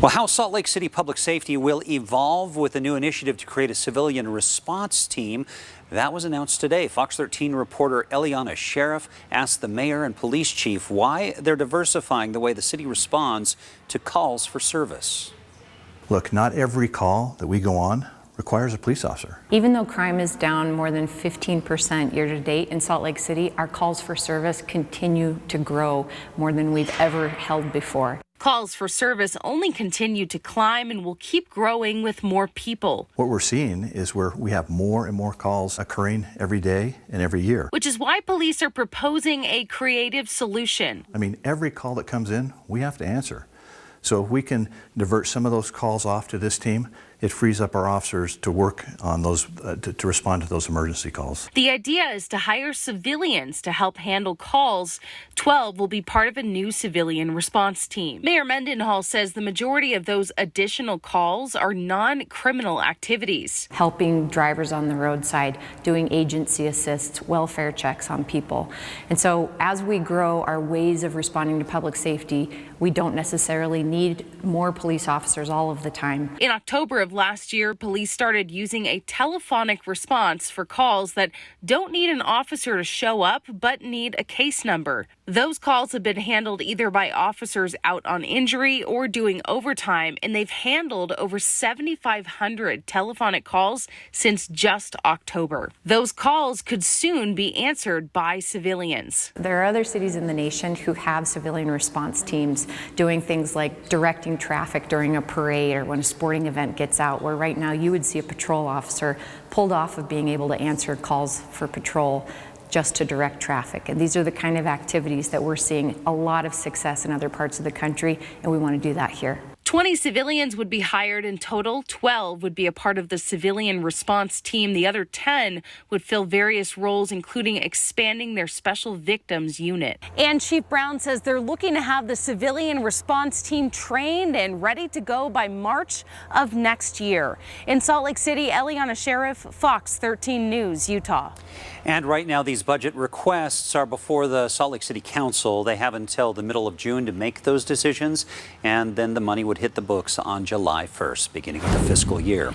Well, how Salt Lake City Public Safety will evolve with a new initiative to create a civilian response team. That was announced today. Fox 13 reporter Eliana Sheriff asked the mayor and police chief why they're diversifying the way the city responds to calls for service. Look, not every call that we go on requires a police officer. Even though crime is down more than 15% year to date in Salt Lake City, our calls for service continue to grow more than we've ever held before. Calls for service only continue to climb and will keep growing with more people. What we're seeing is where we have more and more calls occurring every day and every year. Which is why police are proposing a creative solution. I mean, every call that comes in, we have to answer. So if we can divert some of those calls off to this team, it frees up our officers to work on those, to respond to those emergency calls. The idea is to hire civilians to help handle calls. 12 will be part of a new civilian response team. Mayor Mendenhall says the majority of those additional calls are non-criminal activities. Helping drivers on the roadside, doing agency assists, welfare checks on people. And so as we grow our ways of responding to public safety, we don't necessarily need more police officers all of the time. In October of last year, police started using a telephonic response for calls that don't need an officer to show up, but need a case number. Those calls have been handled either by officers out on injury or doing overtime, and they've handled over 7,500 telephonic calls since just October. Those calls could soon be answered by civilians. There are other cities in the nation who have civilian response teams doing things like directing traffic during a parade or when a sporting event gets out, where right now you would see a patrol officer pulled off of being able to answer calls for patrol just to direct traffic. And these are the kind of activities that we're seeing a lot of success in other parts of the country, and we want to do that here. 20 civilians would be hired in total. 12 would be a part of the civilian response team. The other 10 would fill various roles, including expanding their special victims unit. And Chief Brown says they're looking to have the civilian response team trained and ready to go by March of next year. In Salt Lake City, Eliana Sheriff, Fox 13 News, Utah. And right now, these budget requests are before the Salt Lake City Council. They have until the middle of June to make those decisions, and then the money would hit the books on July 1st, beginning of the fiscal year.